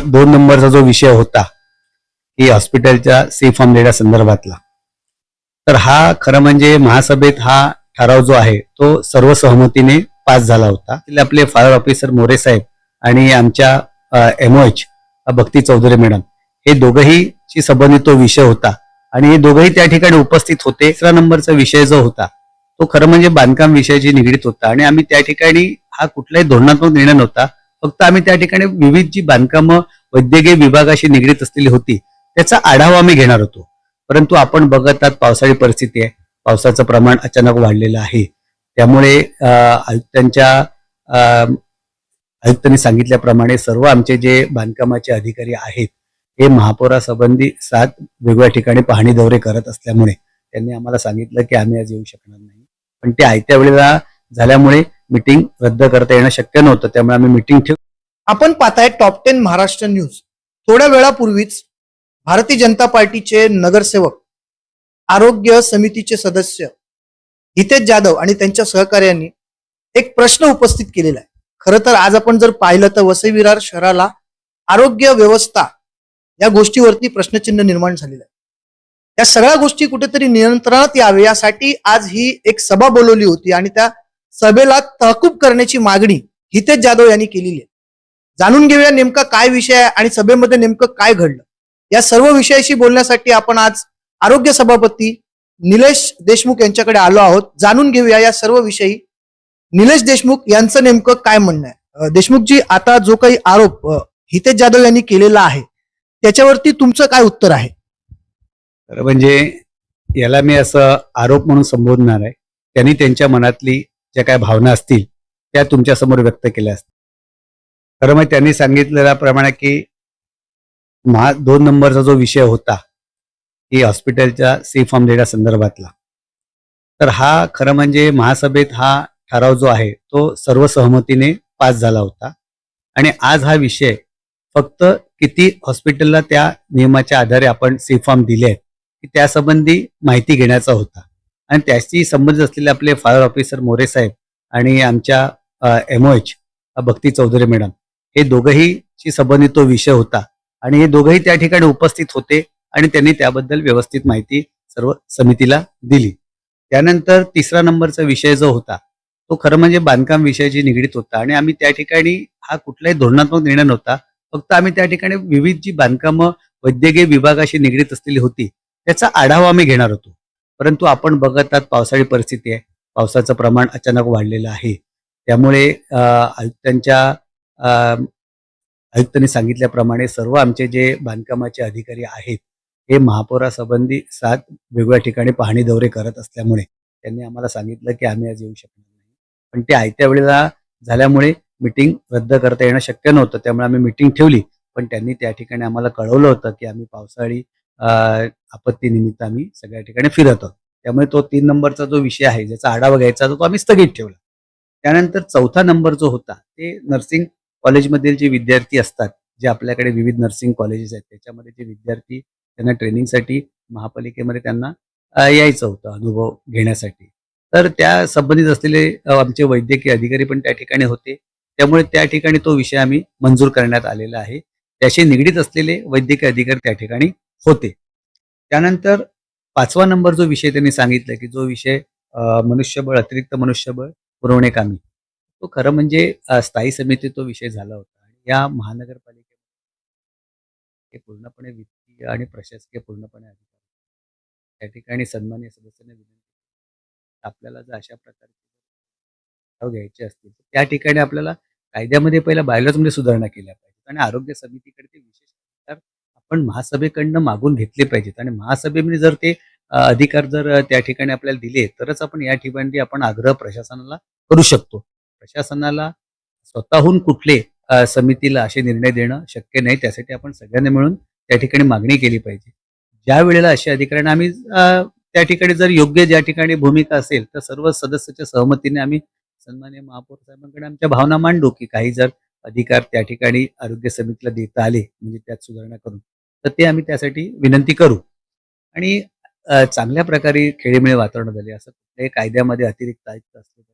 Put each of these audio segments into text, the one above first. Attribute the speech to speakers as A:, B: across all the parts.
A: 2 नंबरचा जो विषय होता की हॉस्पिटलच्या सी फॉर्म देण्यासंदर्भातला, तर हा खरं म्हणजे महासभेत हा ठराव जो आहे तो सर्वसहमतीने पास झाला होता. आपले फायर ऑफिसर मोरे साहेब आणि आमच्या एमओएच भक्ती चौधरी मॅडम हे दोघंही ची संबंधित तो विषय होता आणि हे दोघंही त्या ठिकाणी उपस्थित होते. 3 नंबरचा विषय जो होता तो खरं म्हणजे बांधकाम विषयाशी निगडीत होता आणि आम्ही त्या ठिकाणी हा कुठलाही धोरणात्मक निर्णय नव्हता. फक्त आम्ही त्या ठिकाणी विविध जी बांधकामं वैद्यकीय विभागाशी निगडीत असलेली होती त्याचा आढावा आम्ही घेणार होतो. परंतु आपण बघत आहात पावसाळी परिस्थिती आहे, पावसाचं प्रमाण अचानक वाढलेलं आहे. त्यामुळे आयुक्तांनी सांगितल्याप्रमाणे सर्व आमचे जे बांधकामाचे अधिकारी आहेत हे महापौरासंबंधी 7 वेगवेगळ्या ठिकाणी पाहणी दौरे करत असल्यामुळे त्यांनी आम्हाला सांगितलं की आम्ही आज येऊ शकणार नाही. पण ते आयत्या वेळेला झाल्यामुळे मीटिंग रद्द करता येणं शक्य नव्हतं, त्यामुळे आम्ही मीटिंग ठेवू.
B: आपण पाहताय टॉप 10 महाराष्ट्र न्यूज. थोड्या वेळापूर्वीच भारतीय जनता पार्टीचे नगरसेवक, आरोग्य समितीचे सदस्य हितेश जाधव आणि त्यांच्या सहकार्यांनी एक प्रश्न उपस्थित केलेला आहे. खरं तर आज आपण जर पाहिलं तर वसई विरार शहराला आरोग्य व्यवस्था या गोष्टीवरती प्रश्नचिन्ह निर्माण झालेलं आहे. या सगळ्या गोष्टी कुठेतरी नियंत्रणात यावे यासाठी आज ही एक सभा बोलवली होती आणि त्या सभेला तहकूब करण्याची मागणी हितेश जाधव यांनी केलेली आहे. जाणून घेऊया नेमका काय विषय आहे आणि सभेमध्ये नेमकं काय घडलं. या सर्व विषयाशी बोलण्यासाठी आपण आज आरोग्य सभापती निलेश देशमुख यांच्याकडे आलो आहोत. जाणून घेऊया या सर्व विषयी निलेश देशमुख यांचं नेमकं काय म्हणणं आहे. देशमुखजी, आता जो काही आरोप हितेश जाधव यांनी केलेला आहे त्याच्यावरती तुमचं काय उत्तर आहे?
A: तर म्हणजे याला मी असं आरोप म्हणून संबोधणार आहे. त्यांनी त्यांच्या मनातली ज्या काय भावना असतील त्या तुमच्या समोर व्यक्त केल्या असतील. खरं मग त्यांनी सांगितलेल्याप्रमाणे की 2 नंबरचा जो विषय होता की हॉस्पिटलच्या सी फॉर्म देण्यासंदर्भातला, तर हा खरं म्हणजे महासभेत हा ठराव जो आहे तो सर्वसहमतीने पास झाला होता आणि आज हा विषय फक्त किती हॉस्पिटलला त्या नियमाच्या आधारे आपण सी फॉर्म दिले आहेत की त्यासंबंधी माहिती घेण्याचा होता आणि त्याशी संबंधित असलेले आपले फायर ऑफिसर मोरे साहेब आणि आमच्या एमओएच भक्ती चौधरी मॅडम हे दोघंही ची संबंधित तो विषय होता आणि हे दोघंही त्या ठिकाणी उपस्थित होते आणि त्यांनी त्याबद्दल व्यवस्थित माहिती सर्व समितीला दिली. त्यानंतर 3 नंबरचा विषय जो होता तो खरं म्हणजे बांधकाम विषयाशी निगडीत होता आणि आम्ही त्या ठिकाणी हा कुठलाही धोरणात्मक निर्णय नव्हता. फक्त आम्ही त्या ठिकाणी विविध जी बांधकामं वैद्यकीय विभागाशी निगडीत असलेली होती त्याचा आढावा आम्ही घेणार होतो. परंतु आपण बघत आहात पावसाळी परिस्थिती आहे, पावसाचं प्रमाण अचानक वाढलेलं आहे. त्यामुळे आयुक्तांनी सांगितल्याप्रमाणे सर्व आमचे जे बांधकामाचे अधिकारी आहेत हे महापौरासंबंधी 7 वेगवेगळ्या ठिकाणी पाहणी दौरे करत असल्यामुळे त्यांनी आम्हाला सांगितलं की आम्ही आज येऊ शकणार नाही. पण ते आयत्या वेळेला झाल्यामुळे मीटिंग रद्द करता येणं शक्य नव्हतं, त्यामुळे आम्ही मीटिंग ठेवली. पण त्यांनी त्या ठिकाणी आम्हाला कळवलं होतं की आम्ही पावसाळी आपत्तीनिमित्त आम्ही सगळ्या ठिकाणी फिरत आहोत. त्यामुळे तो 3 नंबरचा जो विषय आहे ज्याचा आढावा घ्यायचा तो आम्ही स्थगित ठेवला. त्यानंतर 4था नंबर जो होता ते नर्सिंग कॉलेजमधील जे विद्यार्थी असतात, जे आपल्याकडे विविध नर्सिंग कॉलेजेस आहेत त्याच्यामध्ये जे विद्यार्थी त्यांना ट्रेनिंगसाठी महापालिकेमध्ये त्यांना यायचं होतं अनुभव घेण्यासाठी, तर त्या संबंधित असलेले आमचे वैद्यकीय अधिकारी पण त्या ठिकाणी होते. त्यामुळे त्या ठिकाणी तो विषय आम्ही मंजूर करण्यात आलेला आहे. त्याशी निगडीत असलेले वैद्यकीय अधिकारी त्या ठिकाणी होते. त्यानंतर 5वा नंबर जो विषय त्यांनी सांगितलं की जो विषय मनुष्यबळ, अतिरिक्त मनुष्यबळ पुरवणे कामी, तो खरं म्हणजे स्थायी समिती तो विषय झाला होता आणि या महानगरपालिकेमध्ये पूर्णपणे वित्तीय आणि प्रशासकीय पूर्णपणे अधिकार त्या ठिकाणी सन्माननीय सदस्यांना विनंती आपल्याला जर अशा प्रकारचे घ्यायचे असतील तर त्या ठिकाणी आपल्याला कायद्यामध्ये पहिला बायलॉजमध्ये सुधारणा केल्या पाहिजेत आणि आरोग्य समितीकडे ते विशेष अधिकार आपण महासभेकडनं मागून घेतले पाहिजेत आणि महासभेमध्ये जर ते अधिकार जर त्या ठिकाणी आपल्याला दिले तरच आपण या ठिकाणी आपण आग्रह प्रशासनाला करू शकतो. प्रशासनाला स्वतःहून कुठले समितीला असे निर्णय देणं शक्य नाही. त्यासाठी आपण सगळ्यांनी मिळून त्या ठिकाणी मागणी केली पाहिजे. ज्या वेळेला अशा अधिकाऱ्यांना आम्ही त्या ठिकाणी जर योग्य ज्या ठिकाणी भूमिका असेल तर सर्व सदस्याच्या सहमतीने आम्ही सन्माननीय महापौर साहेबांकडे आमच्या भावना मांडू की काही जर अधिकार त्या ठिकाणी आरोग्य समितीला देता आले म्हणजे त्यात सुधारणा करून तर ते आम्ही त्यासाठी विनंती करू आणि चांगल्या प्रकारे खेळीमेळी वातावरण झाले. असं कुठल्याही कायद्यामध्ये अतिरिक्त आयुक्त असले पाहिजे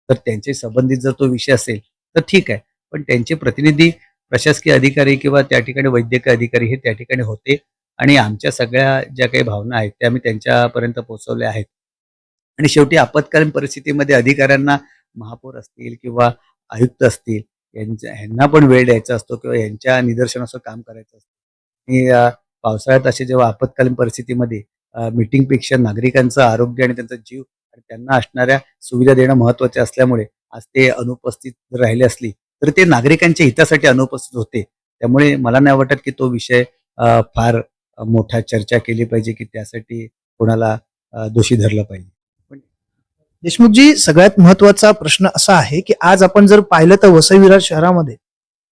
A: तर त्यांचे संबंधित जर तो विषय असेल तर ठीक आहे, पण त्यांचे प्रतिनिधी प्रशासकीय अधिकारी किंवा त्या ठिकाणी वैद्यकीय अधिकारी हे त्या ठिकाणी होते आणि आमच्या सगळ्या ज्या काही भावना आहेत त्या आम्ही त्यांच्यापर्यंत पोहोचवल्या आहेत. आणि शेवटी आपत्कालीन परिस्थितीमध्ये अधिकाऱ्यांना महापौर असतील किंवा आयुक्त असतील ह्यांना पण वेळ द्यायचा असतो किंवा यांच्या निदर्शनाचं काम करायचं असतं. आणि पावसाळ्यात असे जेव्हा आपत्कालीन परिस्थितीमध्ये मीटिंगपेक्षा नागरिकांचं आरोग्य आणि त्यांचा जीव आणि त्यांना असणाऱ्या सुविधा देणं महत्त्वाचे असल्यामुळे आज ते अनुपस्थित जर राहिले असली तर ते नागरिकांच्या हितासाठी अनुपस्थित होते. त्यामुळे मला नाही वाटत की तो विषय फार मोठा चर्चा केली पाहिजे की त्यासाठी कोणाला दोषी धरलं पाहिजे.
B: देशमुखजी, सगळ्यात महत्वाचा प्रश्न असा आहे की आज आपण जर पाहिलं तर वसई विरार शहरामध्ये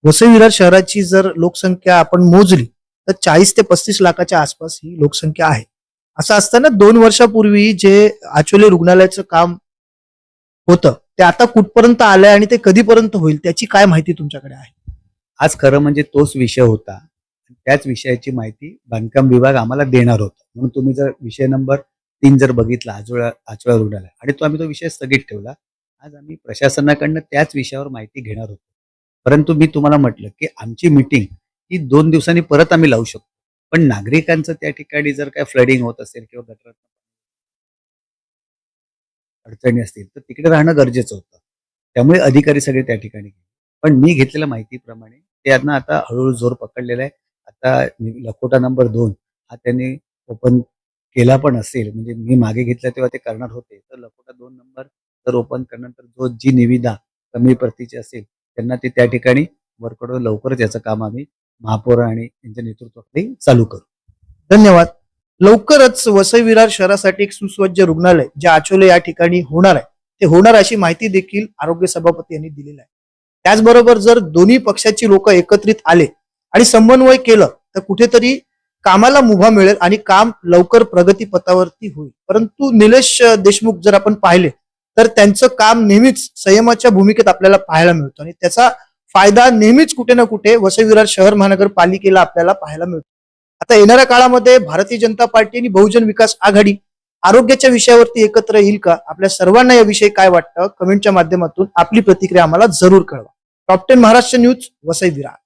B: वसई विरार शहराची जर लोकसंख्या आपण मोजली तर 40 ते 35 लाखाच्या आसपास ही लोकसंख्या आहे. असं असताना 2 वर्षापूर्वी जे आचोले रुग्णालयाचं काम होतं ते आता कुठपर्यंत आलंय आणि ते कधीपर्यंत होईल त्याची काय माहिती तुमच्याकडे आहे?
A: आज खरं म्हणजे तोच विषय होता. त्याच विषयाची माहिती बांधकाम विभाग आम्हाला देणार होता. म्हणून तुम्ही जर विषय नंबर 3 जर बघितला आचोळा रुग्णालय आणि आम्ही तो विषय स्थगित ठेवला. आज आम्ही प्रशासनाकडनं त्याच विषयावर माहिती घेणार होतो. परंतु मी तुम्हाला म्हटलं की आमची मीटिंग ही 2 दिवसांनी परत आम्ही लावू शकतो. पण नागरिकांचं त्या ठिकाणी जर काय फ्लडिंग होत असेल किंवा गटारात अडचणी असतील तर तिकडे राहणं गरजेचं होतं. त्यामुळे अधिकारी सगळे त्या ठिकाणी गेले. पण मी घेतलेल्या माहितीप्रमाणे त्यांना आता हळूहळू जोर पकडलेला आहे. आता लखोटा नंबर 2 हा त्यांनी ओपन केला पण असेल, म्हणजे मी मागे घेतला तेव्हा ते करणार होते. तर लखोटा 2 नंबर जर ओपन केल्यानंतर जी निविदा कमी प्रतीची असेल त्यांना ते त्या ठिकाणी वर्कआउट लवकरच याचं काम आम्ही महापौर आणि त्यांच्या नेतृत्वाखाली चालू करू.
B: धन्यवाद. लवकरच वसई विरार शहरासाठी एक सुसज्ज रुग्णालय जे आचोले या ठिकाणी होणार आहे ते होणार अशी माहिती देखील आरोग्य सभापती यांनी दिलेली आहे. त्याचबरोबर जर दोन्ही पक्षाची लोक एकत्रित आले आणि समन्वय केलं तर कुठेतरी कामाला मुभा मिळेल आणि काम लवकर प्रगती पथावरती होईल. परंतु निलेश देशमुख जर आपण पाहिले तर त्यांचं काम नेहमीच संयमाच्या भूमिकेत आपल्याला पाहायला मिळतो आणि त्याचा फायदा नेहमीच कुठे ना कुठे वसई विरार शहर महानगरपालिकेला आपल्याला पाहायला मिळतो. आता येणाऱ्या काळामध्ये भारतीय जनता पार्टी आणि बहुजन विकास आघाडी आरोग्याच्या विषयावरती एकत्र येईल का? आपल्या सर्वांना याविषयी काय वाटतं कमेंटच्या माध्यमातून आपली प्रतिक्रिया आम्हाला जरूर कळवा. Top 10 Maharashtra news, Vasai Virar.